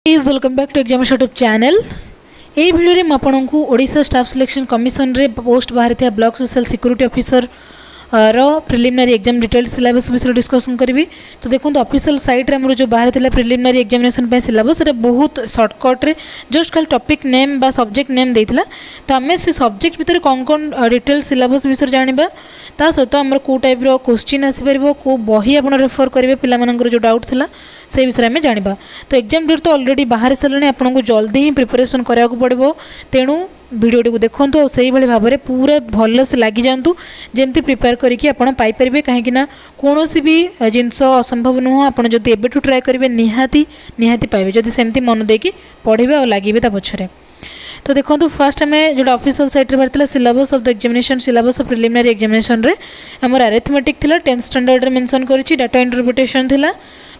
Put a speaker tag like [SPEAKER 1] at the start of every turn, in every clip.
[SPEAKER 1] Please welcome back to Exam YouTube channel. এই ভিডিওরে ମୁଁ ଆପଣଙ୍କୁ ଓଡ଼ିଶା ଷ୍ଟାଫ୍ ସିଲେକ୍ସନ୍ କମିଶନରେ ପୋଷ୍ଟ ବାହାରିଥିବା ବ୍ଲକ ସୋସିଆଲ ସିକ୍ୟୁରିଟି ଅଫିସର रो preliminary exam detail syllabus विषय discussion करी। तो देखो ऑफिशियल साइट रे हमर जो बाहर थिला प्रिलिमिनारी एग्जामिनेशन पे सिलेबस रे बहुत शॉर्टकट रे जस्ट खाली टॉपिक नेम बा सब्जेक्ट नेम देथिला। तो आमे से सब्जेक्ट भीतर कोन कोन डिटेल सिलेबस विषय जानिबा ता सहित हमर को टाइप रो क्वेश्चन आसी परबो को बही आपण रेफर करिवे पिला मानकर जो डाउट थिला से विषय में जानिबा। तो एग्जाम डेट तो ऑलरेडी बाहर सलने आपन को जल्दी ही प्रिपरेशन करिया को पड़िबो। तेणु वीडियो को देखो और से भाव में पूरा भल से लगी जातु जमी प्रिपेयर करके आपड़ पाइपर कहीं कौन भी जिनस असंभव नुह आप एबेठू ट्राए करेंगे निहाती निहाती पाइबे जदि सेमती मन देकी पढ़े और लगे पछरे। तो देखो फास्ट आम जो ऑफिशियल साइट रे बाहर syllabus of the examination syllabus of preliminary examination रे हमर अरिथमेटिक थिला 10th स्टैंडर्ड रे मेंशन करिछि। डाटा इंटरप्रिटेशन थिला,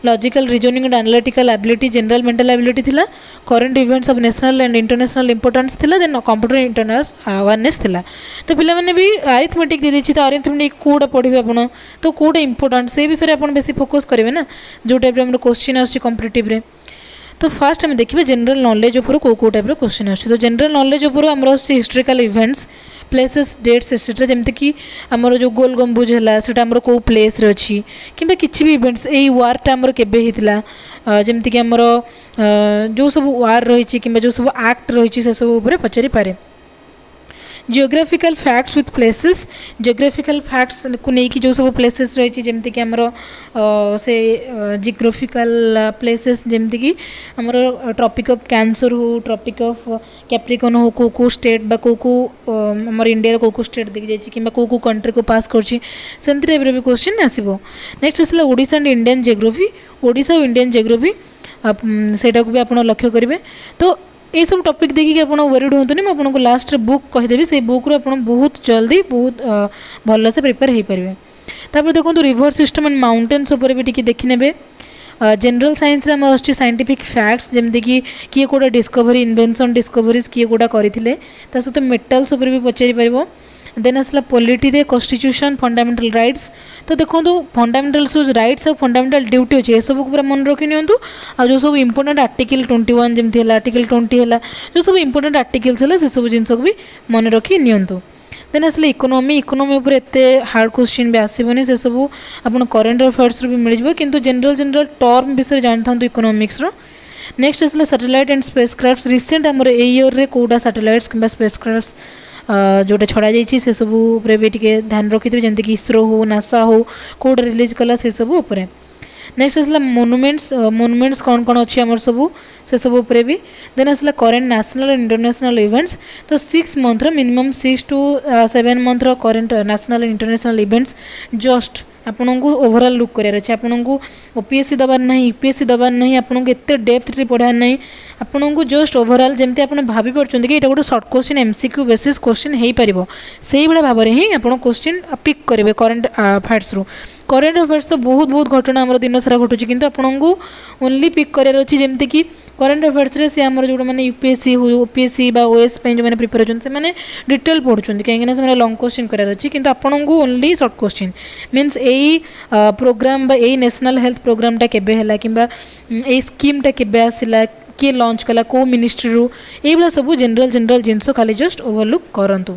[SPEAKER 1] logical reasoning and analytical ability, general mental ability थिला, current events of national and international importance थिला, देन कंप्यूटर इंटरनेशनल अवेयरनेस थिला। तो पिला माने भी अरिथमेटिक दे दिछि। तो अरिथमेटिक कोडा पढिबे आपण तो कोडा इंपोर्टेंट से विषय आपण बेसी फोकस करिवे ना जो टाइप रे हमर क्वेश्चन आछि कॉम्पिटिटिव रे। तो फास्ट आम देखिए जनरल नॉलेज उपर को टाइप क्वेश्चन आछे। तो जनरल नॉलेज उपर आमर आछे historical events, places, dates etcetera जमती कि आमर जो गोल गंबुज है सेटा आमर को प्लेस रे अछि किबा किछि भी इवेंट्स एई वार आमर केबे हितला जमती कि आमर जो सब वार रही किबा जो सब एक्ट रही से सब ऊपर पचारि पारे। Geographical facts with places, geographical facts को लेकिन जो सब प्लेसेस रही जमती कि आमर से जियोग्राफिकल प्लेसेस जमती कि आमर ट्रॉपिक ऑफ कैंसर हो, ट्रॉपिक ऑफ कैप्रिकॉन हो, को स्टेट बा को आमर इंडिया को स्टेट देखी जाइए कि को कंट्री को पास करछि सेमती टाइप भी क्वेश्चन आसीबो। नेक्स्ट आसला Odisha and Indian geography, Odisha और इंडियन जियोग्राफी सेटा को भी आप लक्ष्य करेंगे। तो ये सब टॉपिक देखिए आप वरीड हूँ मुझे लास्ट बुक कहीदेवी से बुक रू आप बहुत जल्दी बहुत भल से प्रिपेयर हो पारे। तापर देखो रिवर सिस्टम एंड माउंटेन्स उपर भी टी देखने। जनरल साइंस रे आम साइंटिफिक फैक्ट्स जमती कि किए कोड़ा डिस्कवरी इन्वेंशन डिस्कवरीज किए कोड़ा करथिले ता सहित मेटल्स उपर भी पचारि पारिबो। देन आसला पॉलिटी रे कॉन्स्टिट्यूशन, फंडामेंटल राइट्स। तो देखो फंडामेंटल राइट्स और फंडामेंटल ड्यूटी अच्छे ये सब पूरा मन रखी नियंतु। आ जो सब इंपोर्टेंट आर्टिकल 21 जमती है, आर्टिकल 20 है, जो सब इंपोर्टेंट आर्टिकल्स है से सब जिन को भी मन रखी नियंतु। देन आसले इकोनॉमी, इकोनॉमी उपर एते हार्ड क्वेश्चन भी आसबनी से सब आप करेंट अफेयर्स भी मिल जाए किंतु जनरल जनरल टर्म विषय जानी था इकोनॉमिक्स रो। नेक्स्ट आसला सैटेलाइट एंड स्पेसक्राफ्ट। रिसेंट आमर ए ईयर रे कोडा सैटेलाइट्स किंबा स्पेसक्राफ्ट जोटा छड़ा जाइए से सब भी टे ध्यान रखी थे जमती कि इसरो हो, नासा हो कोड रिलीज कला से सब उपर। नेक्स्ट आसला मोनुमेंट्स, मोनुमेंट्स कौन कौन अच्छी आमर सब से सब उपर भी। देन आसला current national and international events. तो 6 month minimum 6 to 7 month current national and international events just आपन को ओवरऑल लुक करार अच्छे। आपन को ओपीएससी दबार ना, यूपीएससी दबार ना, आपन को एत डेप्थ रे पढ़ार ना, आपन को जस्ट ओवरऑल जमती आप भाभी पार्टी कि ये गोटे shirt question MCQ basis question हो पार से भाया भाव में ही आप क्वेश्चन पिक करेंगे करेंट अफेयर्स रू। करेंट अफेयर्स तो बहुत बहुत घटना आम दिन सारा घटुची किंतु आपन को ओनली पिक करार अच्छी जमती कि करेंट अफेयर्स रे से आमर जो मैंने यूपीएससी हो, ओपीएससी बा ओएस जो मैंने प्रिपेयर होती से मैंने डिटेल पढ़ुंट कहीं से लंग क्वेश्चन करार अच्छी किंतु आपन को ओनली सर्ट क्वेश्चन मीन्स यही प्रोग्राम बा यही नेशनल हेल्थ प्रोग्रामटा केबे हैला किंबा यही स्कीमटा केबे आसिला किए लॉन्च कला को मिनिस्ट्री रू ये सब जनरल जनरल जिनस खाली जस्ट ओवरलुक करंतु।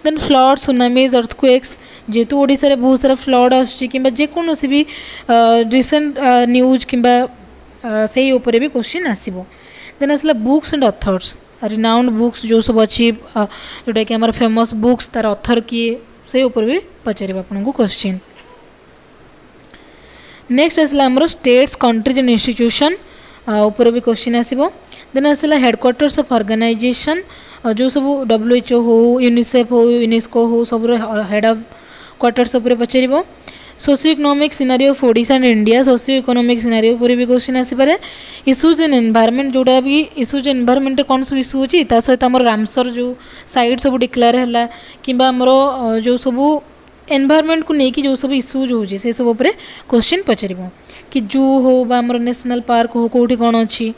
[SPEAKER 1] देन फ्लड, सुनामीज, अर्थक्वेक्स जेहेतु ओडिशा रे बहुत सारा फ्लड आछी किंबा जेकोसी भी रिसेंट न्यूज किंबा से ऊपर भी क्वेश्चन आसीबो। देन आसला books and others, renowned books जो सब अच्छी जोटा कि हमारे फेमस बुक्स तार अथर किए से ऊपर भी पचार आपको क्वेश्चन। नेक्स्ट आसला आमर स्टेट्स, कंट्रीज एंड इंस्टीट्यूशन ऊपर भी क्वेश्चन आसीबो। देन आसला हेडक्वार्टर्स ऑफ ऑर्गेनाइजेशन जो सब WHO हो, यूनिसेफ हो, यूनेस्को हो सब हेड ऑफ क्वार्टर्स उपर पचार। Socio economic scenario of Odisha and India, socio economic scenario उपर भी क्वेश्चन आसीपारे। इश्यूज इन एनवायरनमेंट जोटा भी इश्यूज एनवायरनमेंट कौन सब इश्यू होची ता सहित आमर रामसर जो साइट सब डिक्लेयर हैला किंबा आमर जो सब एनवायरनमेंट को लेकिन जो सब इश्यूज होची से सब उपर क्वेश्चन पचार कि जू हो बा आमर नेशनल पार्क हो कोठी कौन अच्छी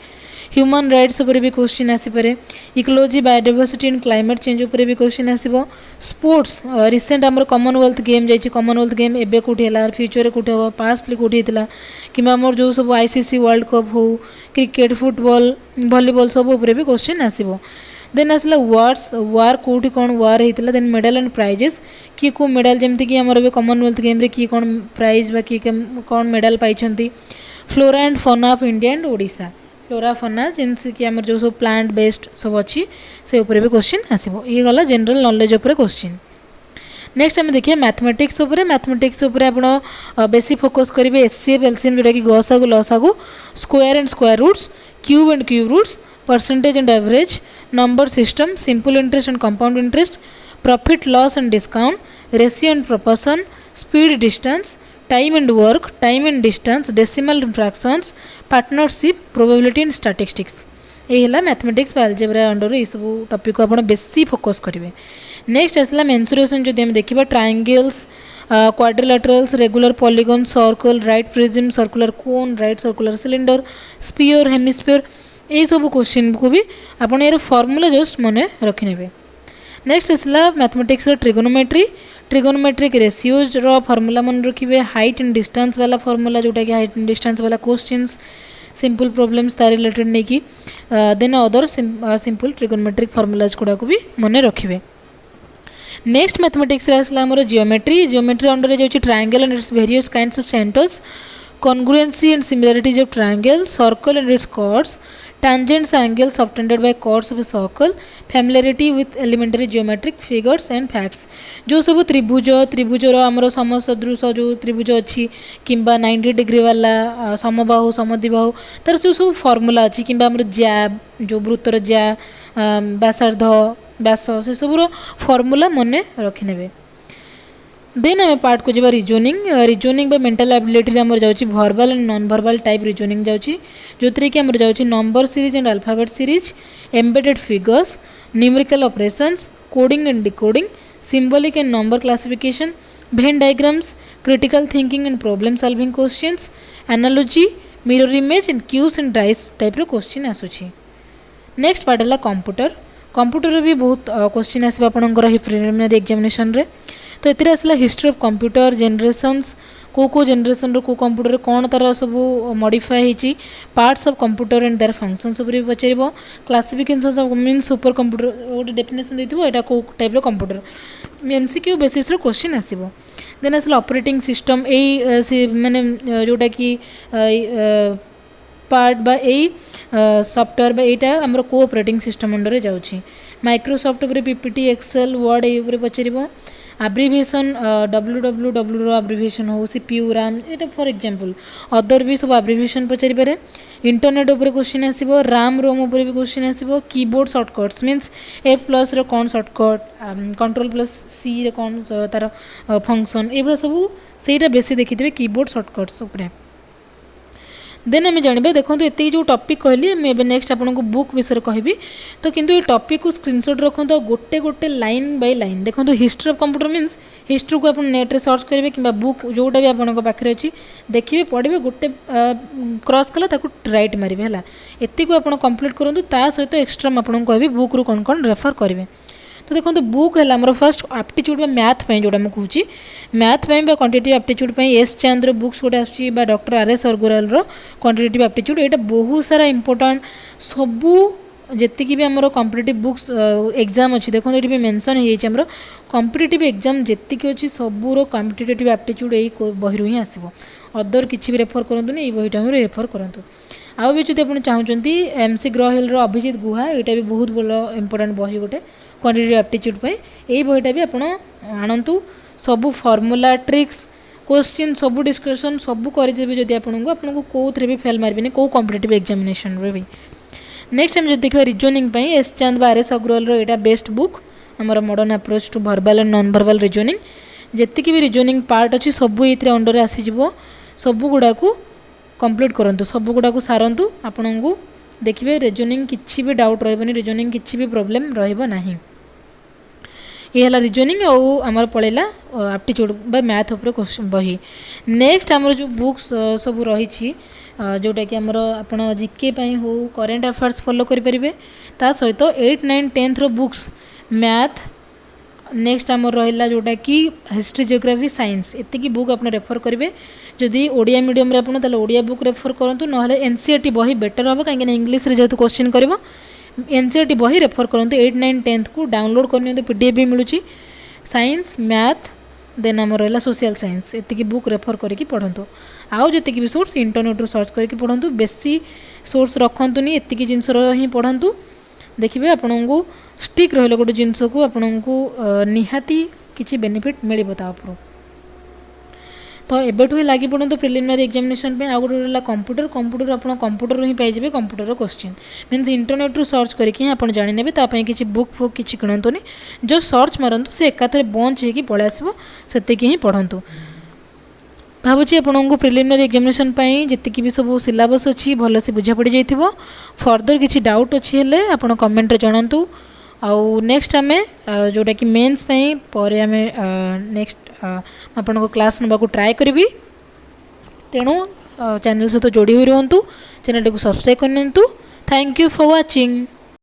[SPEAKER 1] ह्यूमन राइट्स उपर भी क्वेश्चन आसीपे ecology biodiversity and climate change उपर भी क्वेश्चन आसीबो स्पोर्ट्स रिसेंट आमर कॉमनवेल्थ गेम जाइए कॉमनवेल्थ गेम एबे कोठी हला फ्यूचर कोठी हो पास्टली कोठी हेतला किबा हमर जो सब आईसीसी वर्ल्ड कप हो क्रिकेट फुटबॉल वॉलीबॉल सब उपर भी क्वेश्चन आसीबो देन आसला वार्स वार कोठी कौन वार हेतला देन मेडल एंड प्राइजेस किए को मेडल जमती कि हमर कॉमनवेल्थ गेम रे किए कौन प्राइज बा किए कौन मेडल पाइछंती flora and fauna of India and Odisha flora fauna जिनसे कि हमर जो सब प्लांट बेस्ड सब अच्छी से ऊपर भी क्वेश्चन आसीबो ये गला जनरल नॉलेज ऊपर क्वेश्चन नेक्स्ट आम देखिए मैथमेटिक्स उपर आप बेसी फोकस करेंगे एचसीएफ एलसीएम जोटा कि गसागु लसागु square and square roots cube roots percentage and average number system simple interest and compound interest profit loss and discount ratio and proportion speed distance time and work time and distance decimal fractions partnership probability and statistics ये है mathematics algebra under ये सब topic को आप बेसी focus करेंगे next आसला mensuration जो देखा triangles quadrilaterals regular polygon circle right prism circular cone right circular cylinder sphere hemisphere ये सब क्वेश्चन को भी आपड़ यार फॉर्मूला जस्ट मन रखिने नेक्स्ट आसला मैथमेटिक्स ट्रिगोनोमेट्रिक रेशियोज फॉर्मूला मन रखिए हाइट एंड डिस्टेंस वाला फॉर्मूला जोटा कि हाइट एंड डिस्टेंस वाला क्वेश्चंस सिंपल प्रॉब्लम्स तार रिलेटेड नहीं कि then other simple trigonometric formulas गुड़ा को भी मन रखिए नेक्स्ट मैथमेटिक्स आसला आमर जियोमेट्री अंडर जाऊँगी triangle and its various kinds of centres congruency and similarities of triangle circle and its chords tangents angles subtended by chords of a circle familiarity with elementary geometric figures and facts जो सब त्रिभुजर आमर समसदृश जो त्रिभुज अच्छी किंबा 90 degree वाला समबाहु समद्विबाहु तार जो सब फॉर्मूला अच्छी किंबा आमर ज्या जो वृत्तर ज्या व्यासार्ध व्यास से सबूर फॉर्मूला मन रखिने देन आम पार्ट को जब रिजनिंग मेंटल एबिलिटी आमर जाऊँगी verbal and non verbal type reasoning जाऊँगी जो थी कि आमर जाऊँगी number series and alphabet series embedded figures numerical operations coding and decoding symbolic and number classification Venn diagrams critical thinking and problem solving questions analogy mirror image and cubes and dice type रो question आसूची next part है computer भी बहुत question आसो आपंकर preliminary examination रे तो ये आसला हिस्ट्री ऑफ कंप्यूटर जनरेशन्स को जनरेशन रो कंप्यूटर कौन तार सब मॉडिफाई होती पार्ट्स ऑफ कंप्यूटर एंड तार फंक्शंस भी पचार classifications of mean super computer गोटे डेफिनेशन देथिबो एटा को टाइप रो कंप्यूटर एमसीक्यू बेसिस रो क्वेश्चन आसीबो देन आसला ऑपरेटिंग सिस्टम ए माने जोटा कि पार्ट बा सॉफ्टवेयर बा एटा हमर को ऑपरेटिंग सिस्टम अंडर जाउछि माइक्रोसॉफ्ट ऊपर पीपीटी एक्सेल वर्ड ए ऊपर पचारिबो आब्रिविएशन www आब्रिविएशन हो सीपीयू रैम ये फॉर एग्जांपल अदर भी सब आब्रिविएशन पचारि पारे इंटरनेट ऊपर क्वेश्चन आसीबो रैम रोम ऊपर भी क्वेश्चन आसीबो कीबोर्ड शॉर्टकट्स मींस F+ रो कौन शॉर्टकट Ctrl+C रे कौन तार फंक्शन एबरा सब सेटा बेसी देखिथिबे कीबोर्ड शॉर्टकट्स ऊपर देन आम जानवे देखो ये जो टॉपिक कहली मुझे नेक्स्ट आपको बुक विषय कहि तो किंतु ये टॉपिक को स्क्रीनशॉट रखु गोटे गोटे लाइन बाय लाइन देखो history of computer means history को आप नेट रे सर्च करेंगे कि बुक जोटा भी आपको पाखे अच्छी देखिए पढ़े गोटे क्रॉस कला राइट मारे है ये को आप कंप्लीट करूँ ता सहित एक्सट्रा आपको कहि बुक रू कौन कौन रेफर करेंगे तो देखो बुक है आम फर्स्ट आप्टिट्यूड मैथ जोटा मुझे कहूँ math quantitative aptitude S Chand books गोटे आसूँ doctor RS Agarwal quantitative aptitude यहाँ बहुत सारा इंपोर्टेंट सबू जी भी आम कॉम्पिटिटिव बुक्स एग्जाम अच्छी देखो ये मेंशन होमर कॉम्पिटिटिव एग्जाम जी अच्छी सबूर कॉम्पिटिटिव आप्टिट्यूड यही बही ही आसो अदर किसी भी रेफर करूँ ये बहीटा ही रेफर करूँ आउ भी जब आप चाहते MC ग्रहिल अभिजीत गुहा यहाँ भी बहुत भल इंपोर्टेंट बही गोटे क्वांटिटेटिव एप्टीट्यूड यही बहीटा भी आप आणतु सबू फॉर्मूला ट्रिक्स क्वेश्चन सबू डिस्कशन सबू करदेवी जब आपको कौन भी फेल मारे कौ कॉम्पिटिटिव एग्जामिनेशन भी नेक्स्ट आम जो देखा reasoning S Chand RS Agarwal यहाँ बेस्ट बुक आमर modern approach to verbal and non verbal reasoning जी भी रिजनिंग पार्ट अच्छी सबू ये अंडर आसीज सबू गुड़ा कंप्लीट करूँ सबू गुड़ा सारंतु आपन को देखिए रिजनिंग किसी भी डाउट रही रिजनिंग किसी भी प्रॉब्लम रही ये है रिजनिंग आमर पड़ेगा एप्टीट्यूड बा मैथ उपर बही। नेक्स्ट आमर जो बुक्स सब रही जोटा कि आमर आपण जीके हो करेन्ट अफेयर्स फॉलो करेंगे ता सहित 8, 9, 10 रो बुक्स मैथ। नेक्स्ट आमर रहा जोटा कि हिस्ट्री जियोग्राफी साइंस एतिकी बुक आप रेफर करेंगे। जदि ओडिया मीडियम आपड़ ओडिया बुक रेफर करूँ ना एनसीईआरटी बही बेटर हम कहीं इंग्लीश जेहतु क्वेश्चन कर एनसीईआरटी बही रेफर करूँ 8, 9, 10 को डाउनलोड करनी पीडीएफ भी मिलूँ साइंस मैथ देन आम रहा सोशल साइंस एतिकी बुक रेफर करके पढ़ु। आउ जी भी सोर्स इंटरनेट सर्च करके पढ़ु बेसी सोर्स रखुनी एतिकी जिनस ही पढ़ु देखिए आपन को स्टिक रहा गोटे जिनस को आपन को निहाती किसी बेनिफिट मिल तापर तो एबेठू ही लगी पड़ो प्रिलिमिनरी एग्जामिनेशन पे। आउ गोटे रहा कंप्यूटर आप कंप्यूटर ही पाइबे कंप्यूटर क्वेश्चन मीन्स इंटरनेट रू सर्च करके आप जाने तापाई किसी बुक फुक किसी किणतुनि जो सर्च मारतु से एकाथरे बंच होगी पलि आसो से ही पढ़ु। भावुँ आपन को प्रिलिमिनरी एग्जामिनेशन जी भी सब सिलेबस अच्छी भल से बुझा पड़ जाइए। फर्दर किसी डाउट अच्छी हेल्ले आप कमेंट जनातु। आउ नेक्स्ट आम जोटा कि मेन्स पर आम नेक्स्ट आपन को क्लास नवा ट्राए करी तेणु चैनल सहित जोड़ी हुई रुहतु चैनल को सब्सक्राइब करनी। Thank you for watching.